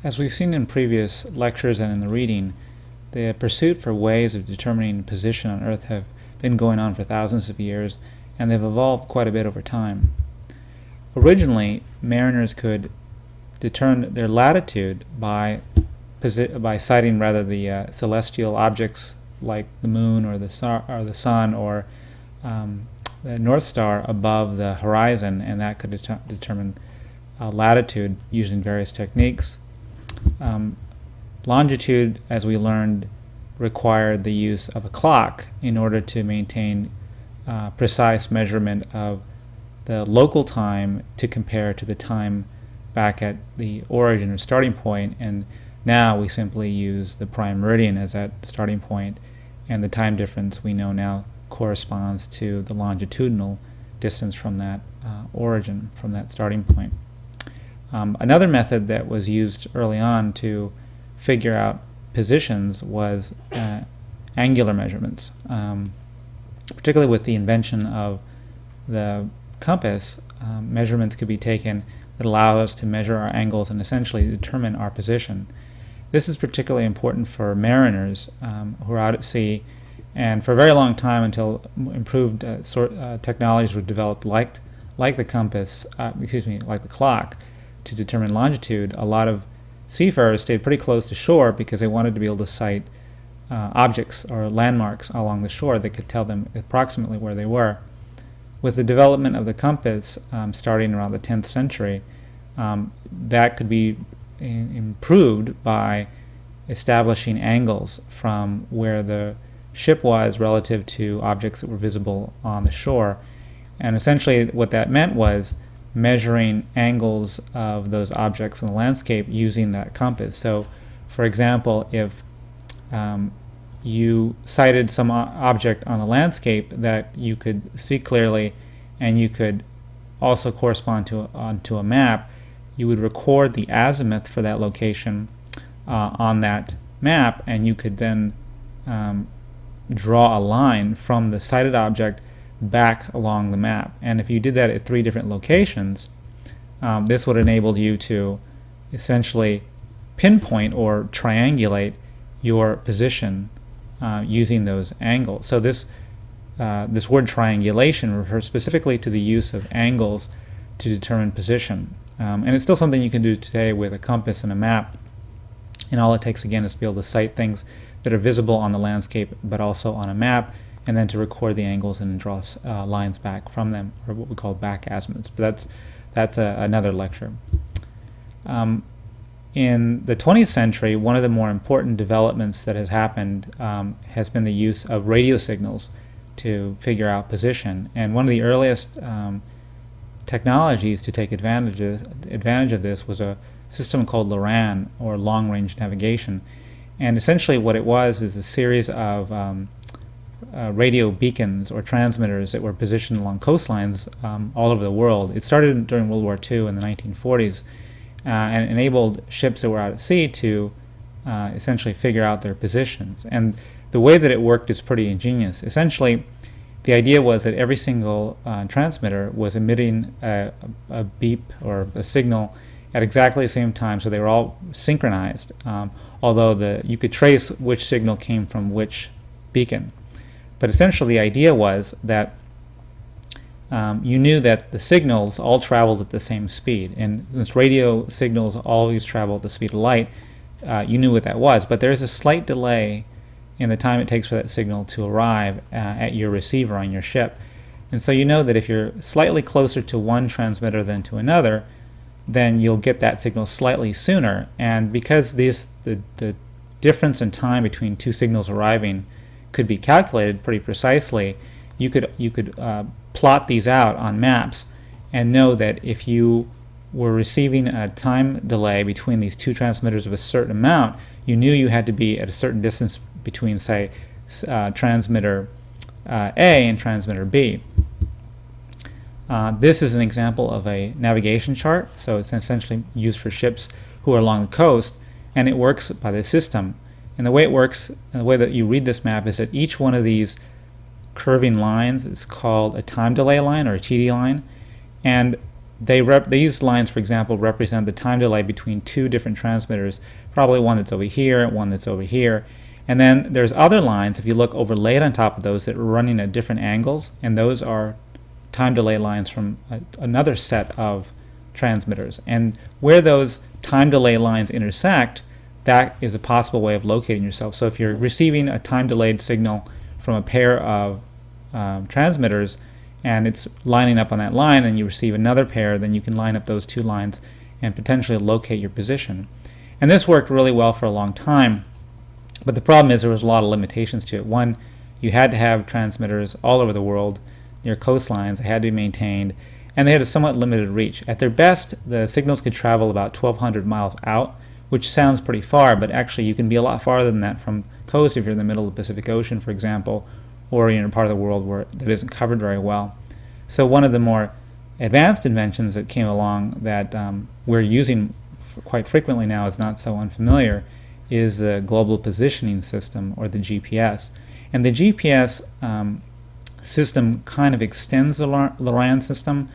As we've seen in previous lectures and in the reading, the pursuit for ways of determining position on Earth have been going on for thousands of years, and they've evolved quite a bit over time. Originally, mariners could determine their latitude by sighting the celestial objects like the moon or the sun or the North Star above the horizon, and that could determine latitude using various techniques. Longitude, as we learned, required the use of a clock in order to maintain precise measurement of the local time to compare to the time back at the origin or starting point, and now we simply use the prime meridian as that starting point, and the time difference we know now corresponds to the longitudinal distance from that origin, from that starting point. Another method that was used early on to figure out positions was angular measurements. Particularly with the invention of the compass, measurements could be taken that allow us to measure our angles and essentially determine our position. This is particularly important for mariners who are out at sea, and for a very long time until improved technologies were developed like the compass, like the clock, to determine longitude. A lot of seafarers stayed pretty close to shore because they wanted to be able to sight objects or landmarks along the shore that could tell them approximately where they were. With the development of the compass starting around the 10th century, that could be improved by establishing angles from where the ship was relative to objects that were visible on the shore. And essentially what that meant was measuring angles of those objects in the landscape using that compass. So, for example, if you sighted some object on the landscape that you could see clearly and you could also correspond to onto a map, you would record the azimuth for that location on that map, and you could then draw a line from the sighted object back along the map. And if you did that at 3 different locations, this would enable you to essentially pinpoint or triangulate your position using those angles. So this word triangulation refers specifically to the use of angles to determine position. And it's still something you can do today with a compass and a map. And all it takes, again, is to be able to sight things that are visible on the landscape but also on a map, and then to record the angles and draw lines back from them, or what we call back azimuths. But that's another lecture. In the 20th century, one of the more important developments that has happened has been the use of radio signals to figure out position. And one of the earliest technologies to take advantage of this was a system called LORAN, or long-range navigation. And essentially what it was is a series of radio beacons or transmitters that were positioned along coastlines all over the world. It started during World War II in the 1940s and enabled ships that were out at sea to essentially figure out their positions. And the way that it worked is pretty ingenious. Essentially, the idea was that every single transmitter was emitting a beep or a signal at exactly the same time, so they were all synchronized, although you could trace which signal came from which beacon. But essentially the idea was that you knew that the signals all traveled at the same speed, and since radio signals always travel at the speed of light, you knew what that was. But there is a slight delay in the time it takes for that signal to arrive at your receiver on your ship. And so you know that if you're slightly closer to one transmitter than to another, then you'll get that signal slightly sooner. And because the difference in time between 2 signals arriving could be calculated pretty precisely, you could plot these out on maps and know that if you were receiving a time delay between these 2 transmitters of a certain amount, you knew you had to be at a certain distance between, say, transmitter A and transmitter B. This is an example of a navigation chart, so it's essentially used for ships who are along the coast, and it works by the system. And the way it works, and the way that you read this map, is that each one of these curving lines is called a time delay line or a TD line, and these lines, for example, represent the time delay between two different transmitters, probably one that's over here, one that's over here. And then there's other lines, if you look overlaid on top of those, that are running at different angles, and those are time delay lines from another set of transmitters. And where those time delay lines intersect, that is a possible way of locating yourself. So if you're receiving a time delayed signal from a pair of transmitters, and it's lining up on that line, and you receive another pair, then you can line up those two lines and potentially locate your position. And this worked really well for a long time, but the problem is there was a lot of limitations to it. One, you had to have transmitters all over the world near coastlines. They had to be maintained, and they had a somewhat limited reach. At their best, the signals could travel about 1,200 miles out, which sounds pretty far, but actually you can be a lot farther than that from coast if you're in the middle of the Pacific Ocean, for example, or you're in a part of the world where that isn't covered very well. So one of the more advanced inventions that came along that we're using quite frequently now, is not so unfamiliar, is the Global Positioning System, or the GPS. And the GPS system kind of extends the LORAN system,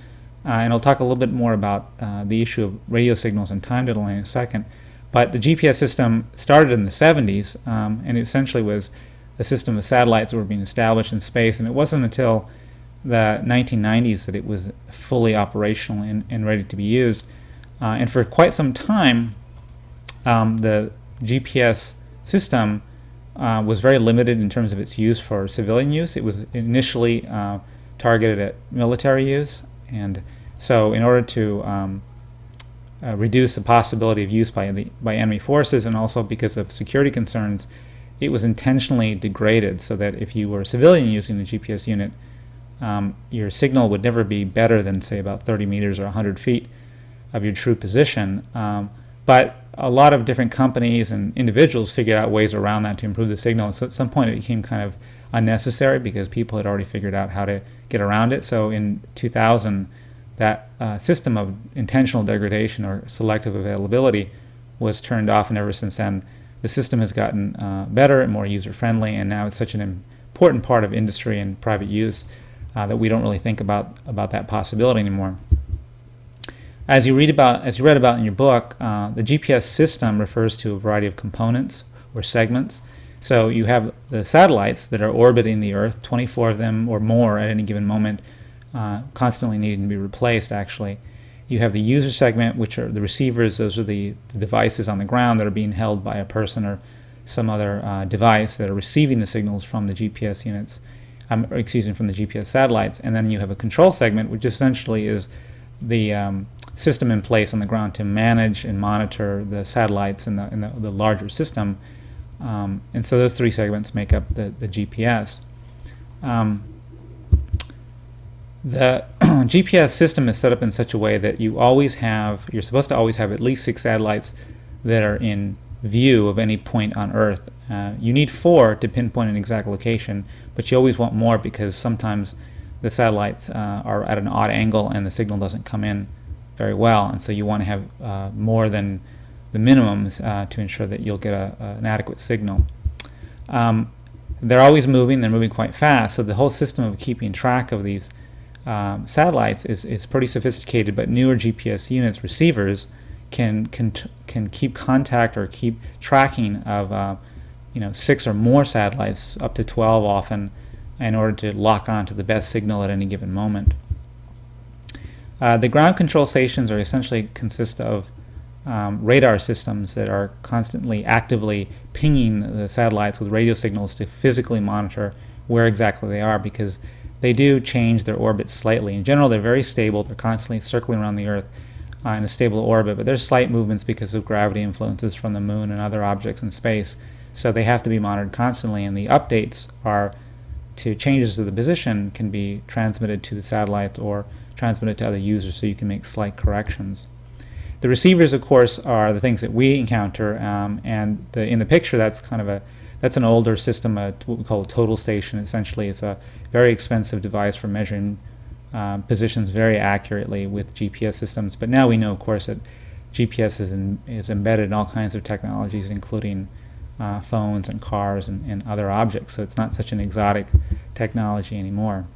and I'll talk a little bit more about the issue of radio signals and time delay in a second. But the GPS system started in the 70s, and it essentially was a system of satellites that were being established in space, and it wasn't until the 1990s that it was fully operational and ready to be used. And for quite some time, the GPS system was very limited in terms of its use for civilian use. It was initially targeted at military use, and so in order to reduce the possibility of use by enemy forces, and also because of security concerns, it was intentionally degraded so that if you were a civilian using the GPS unit, your signal would never be better than, say, about 30 meters or 100 feet of your true position. But a lot of different companies and individuals figured out ways around that to improve the signal. So at some point it became kind of unnecessary because people had already figured out how to get around it. So in 2000, that system of intentional degradation or selective availability was turned off, and ever since then the system has gotten better and more user-friendly, and now it's such an important part of industry and private use that we don't really think about that possibility anymore. As you read about in your book, the GPS system refers to a variety of components or segments. So you have the satellites that are orbiting the Earth, 24 of them or more at any given moment, constantly needing to be replaced, actually. You have the user segment, which are the receivers. Those are the devices on the ground that are being held by a person or some other device that are receiving the signals from the GPS units, from the GPS satellites. And then you have a control segment, which essentially is the system in place on the ground to manage and monitor the satellites in the larger system. And so those three segments make up the GPS. The GPS system is set up in such a way that you're supposed to always have at least 6 satellites that are in view of any point on Earth. You need 4 to pinpoint an exact location, but you always want more because sometimes the satellites are at an odd angle and the signal doesn't come in very well, and so you want to have more than the minimums to ensure that you'll get an adequate signal. They're always moving, they're moving quite fast, so the whole system of keeping track of these satellites is pretty sophisticated, but newer GPS units, receivers, can keep contact or keep tracking of 6 or more satellites, up to 12 often, in order to lock on to the best signal at any given moment. The ground control stations are essentially consist of radar systems that are constantly actively pinging the satellites with radio signals to physically monitor where exactly they are, because they do change their orbits slightly. In general, they're very stable. They're constantly circling around the Earth in a stable orbit, but there's slight movements because of gravity influences from the moon and other objects in space. So they have to be monitored constantly, and the updates to changes to the position can be transmitted to the satellite or transmitted to other users, so you can make slight corrections. The receivers, of course, are the things that we encounter, and in the picture, that's an older system, what we call a total station. Essentially, it's a very expensive device for measuring positions very accurately with GPS systems. But now we know, of course, that GPS is embedded in all kinds of technologies, including phones and cars and other objects. So it's not such an exotic technology anymore.